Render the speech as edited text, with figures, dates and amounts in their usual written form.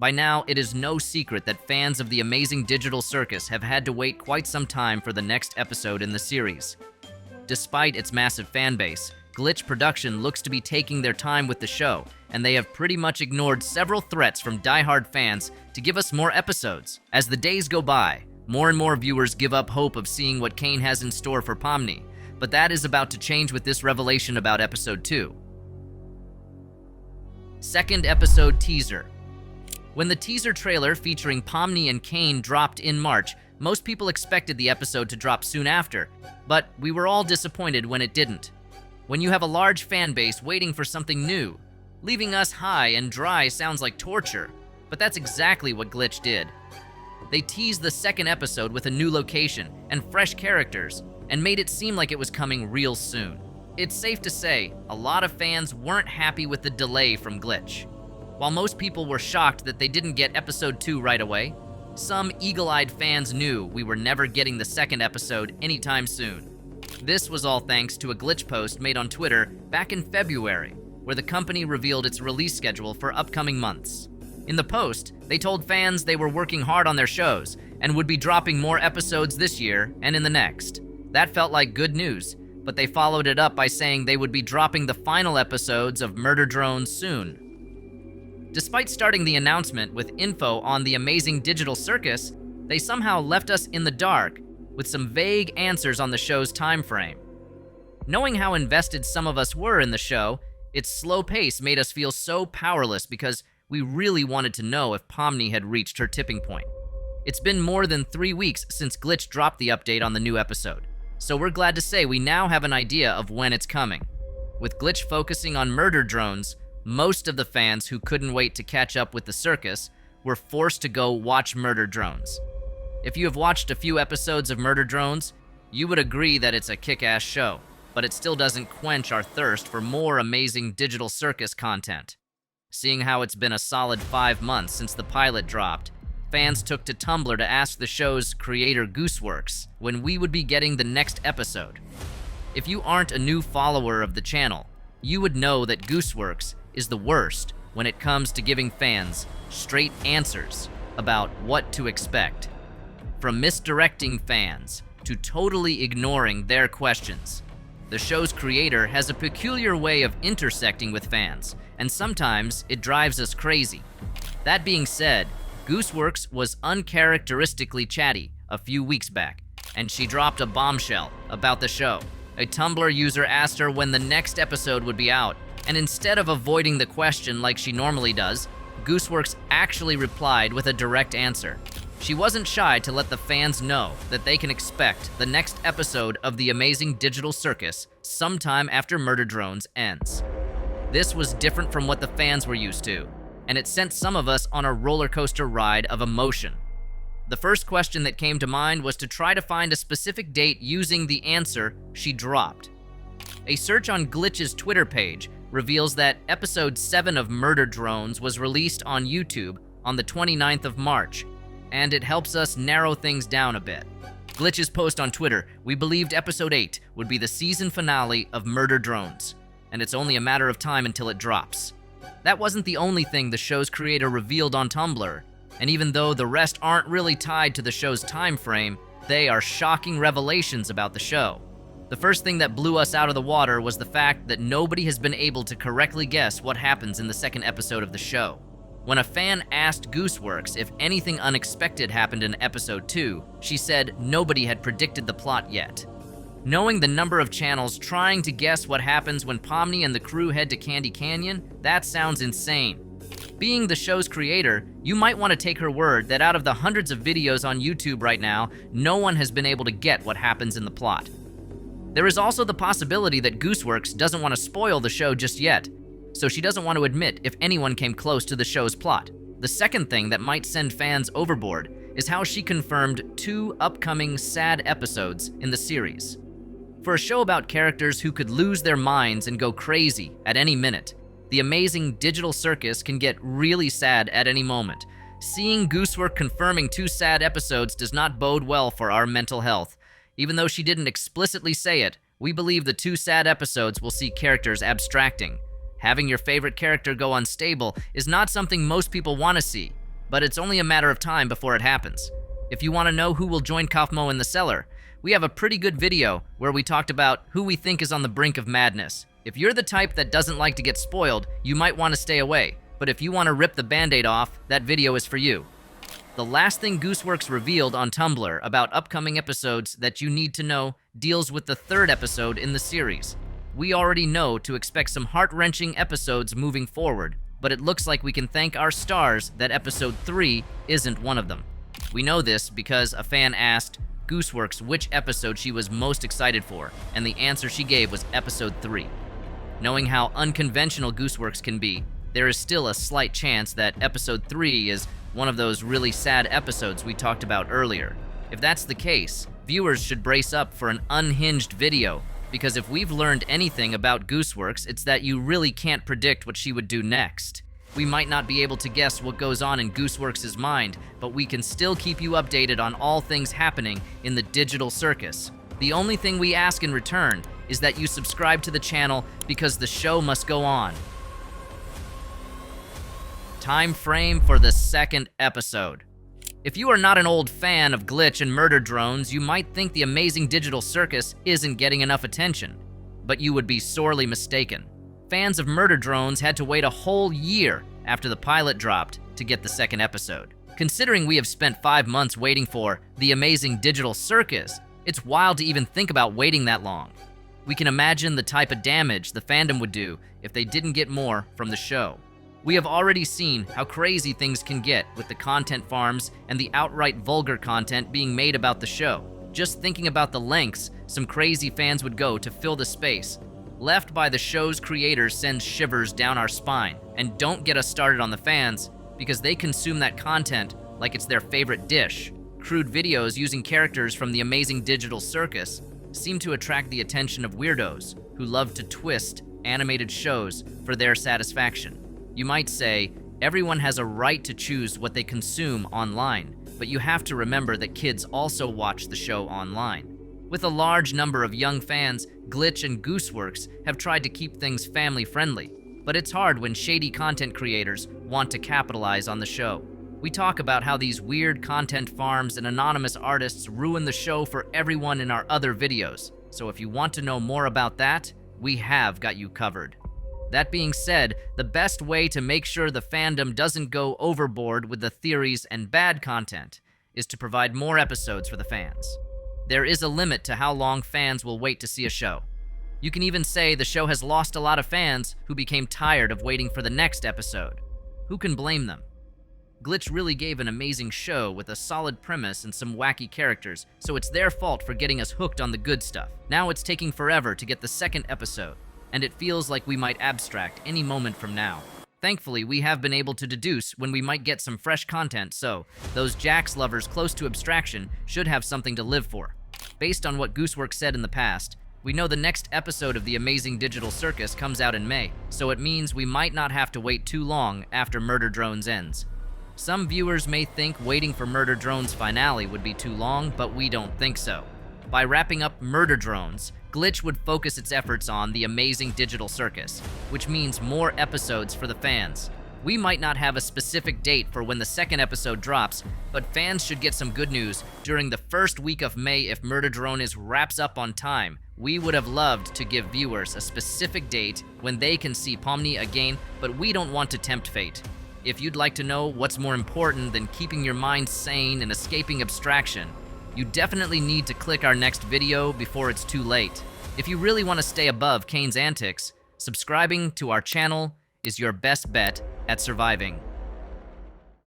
By now, it is no secret that fans of the Amazing Digital Circus have had to wait quite some time for the next episode in the series. Despite its massive fan base, Glitch Production looks to be taking their time with the show, and they have pretty much ignored several threats from die-hard fans to give us more episodes. As the days go by, more and more viewers give up hope of seeing what Kane has in store for Pomni, but that is about to change with this revelation about Episode 2. Second episode teaser. When the teaser trailer featuring Pomni and Kane dropped in March, most people expected the episode to drop soon after, but we were all disappointed when it didn't. When you have a large fan base waiting for something new, leaving us high and dry sounds like torture, but that's exactly what Glitch did. They teased the second episode with a new location and fresh characters, and made it seem like it was coming real soon. It's safe to say, a lot of fans weren't happy with the delay from Glitch. While most people were shocked that they didn't get episode 2 right away, some eagle-eyed fans knew we were never getting the second episode anytime soon. This was all thanks to a Glitch post made on Twitter back in February, where the company revealed its release schedule for upcoming months. In the post, they told fans they were working hard on their shows and would be dropping more episodes this year and in the next. That felt like good news, but they followed it up by saying they would be dropping the final episodes of Murder Drones soon. Despite starting the announcement with info on the Amazing Digital Circus, they somehow left us in the dark with some vague answers on the show's time frame. Knowing how invested some of us were in the show, its slow pace made us feel so powerless because we really wanted to know if Pomni had reached her tipping point. It's been more than 3 weeks since Glitch dropped the update on the new episode, so we're glad to say we now have an idea of when it's coming. With Glitch focusing on murder drones, most of the fans who couldn't wait to catch up with the circus were forced to go watch Murder Drones. If you have watched a few episodes of Murder Drones, you would agree that it's a kick-ass show, but it still doesn't quench our thirst for more Amazing Digital Circus content. Seeing how it's been a solid 5 months since the pilot dropped, fans took to Tumblr to ask the show's creator Gooseworx when we would be getting the next episode. If you aren't a new follower of the channel, you would know that Gooseworx is the worst when it comes to giving fans straight answers about what to expect. From misdirecting fans to totally ignoring their questions, the show's creator has a peculiar way of intersecting with fans, and sometimes it drives us crazy. That being said, Gooseworx was uncharacteristically chatty a few weeks back, and she dropped a bombshell about the show. A Tumblr user asked her when the next episode would be out, and instead of avoiding the question like she normally does, Gooseworx actually replied with a direct answer. She wasn't shy to let the fans know that they can expect the next episode of the Amazing Digital Circus sometime after Murder Drones ends. This was different from what the fans were used to, and it sent some of us on a roller coaster ride of emotion. The first question that came to mind was to try to find a specific date using the answer she dropped. A search on Glitch's Twitter page reveals that episode 7 of Murder Drones was released on YouTube on the 29th of March, and it helps us narrow things down a bit. Glitch's post on Twitter, we believed episode 8 would be the season finale of Murder Drones, and it's only a matter of time until it drops. That wasn't the only thing the show's creator revealed on Tumblr, and even though the rest aren't really tied to the show's time frame, they are shocking revelations about the show. The first thing that blew us out of the water was the fact that nobody has been able to correctly guess what happens in the second episode of the show. When a fan asked Gooseworx if anything unexpected happened in episode 2, she said nobody had predicted the plot yet. Knowing the number of channels trying to guess what happens when Pomni and the crew head to Candy Canyon, that sounds insane. Being the show's creator, you might want to take her word that out of the hundreds of videos on YouTube right now, no one has been able to get what happens in the plot. There is also the possibility that Gooseworx doesn't want to spoil the show just yet, so she doesn't want to admit if anyone came close to the show's plot. The second thing that might send fans overboard is how she confirmed 2 upcoming sad episodes in the series. For a show about characters who could lose their minds and go crazy at any minute, the Amazing Digital Circus can get really sad at any moment. Seeing Gooseworx confirming 2 sad episodes does not bode well for our mental health. Even though she didn't explicitly say it, we believe the 2 sad episodes will see characters abstracting. Having your favorite character go unstable is not something most people want to see, but it's only a matter of time before it happens. If you want to know who will join Kaufmo in the cellar, we have a pretty good video where we talked about who we think is on the brink of madness. If you're the type that doesn't like to get spoiled, you might want to stay away, but if you want to rip the band-aid off, that video is for you. The last thing Gooseworx revealed on Tumblr about upcoming episodes that you need to know deals with the third episode in the series. We already know to expect some heart-wrenching episodes moving forward, but it looks like we can thank our stars that episode 3 isn't one of them. We know this because a fan asked Gooseworx which episode she was most excited for, and the answer she gave was episode 3. Knowing how unconventional Gooseworx can be, there is still a slight chance that episode 3 is one of those really sad episodes we talked about earlier. If that's the case, viewers should brace up for an unhinged video, because if we've learned anything about Gooseworx, it's that you really can't predict what she would do next. We might not be able to guess what goes on in Gooseworx's mind, but we can still keep you updated on all things happening in the digital circus. The only thing we ask in return is that you subscribe to the channel because the show must go on. Time frame for the second episode. If you are not an old fan of glitch and murder drones, you might think the Amazing Digital Circus isn't getting enough attention, but you would be sorely mistaken. Fans of murder drones had to wait a whole year after the pilot dropped to get the second episode. Considering we have spent 5 months waiting for the Amazing Digital Circus, it's wild to even think about waiting that long. We can imagine the type of damage the fandom would do if they didn't get more from the show. We have already seen how crazy things can get with the content farms and the outright vulgar content being made about the show. Just thinking about the lengths some crazy fans would go to fill the space left by the show's creators sends shivers down our spine. And don't get us started on the fans, because they consume that content like it's their favorite dish. Crude videos using characters from the Amazing Digital Circus seem to attract the attention of weirdos who love to twist animated shows for their satisfaction. You might say, everyone has a right to choose what they consume online, but you have to remember that kids also watch the show online. With a large number of young fans, Glitch and Gooseworx have tried to keep things family-friendly, but it's hard when shady content creators want to capitalize on the show. We talk about how these weird content farms and anonymous artists ruin the show for everyone in our other videos, so if you want to know more about that, we have got you covered. That being said, the best way to make sure the fandom doesn't go overboard with the theories and bad content is to provide more episodes for the fans. There is a limit to how long fans will wait to see a show. You can even say the show has lost a lot of fans who became tired of waiting for the next episode. Who can blame them? Glitch really gave an amazing show with a solid premise and some wacky characters, so it's their fault for getting us hooked on the good stuff. Now it's taking forever to get the second episode, and it feels like we might abstract any moment from now. Thankfully, we have been able to deduce when we might get some fresh content, so those Jax lovers close to abstraction should have something to live for. Based on what Gooseworx said in the past, we know the next episode of the Amazing Digital Circus comes out in May, so it means we might not have to wait too long after Murder Drones ends. Some viewers may think waiting for Murder Drones' finale would be too long, but we don't think so. By wrapping up Murder Drones, Glitch would focus its efforts on the Amazing Digital Circus, which means more episodes for the fans. We might not have a specific date for when the second episode drops, but fans should get some good news during the first week of May if Murder Drones wraps up on time. We would have loved to give viewers a specific date when they can see Pomni again, but we don't want to tempt fate. If you'd like to know what's more important than keeping your mind sane and escaping abstraction, you definitely need to click our next video before it's too late. If you really want to stay above Kane's antics, subscribing to our channel is your best bet at surviving.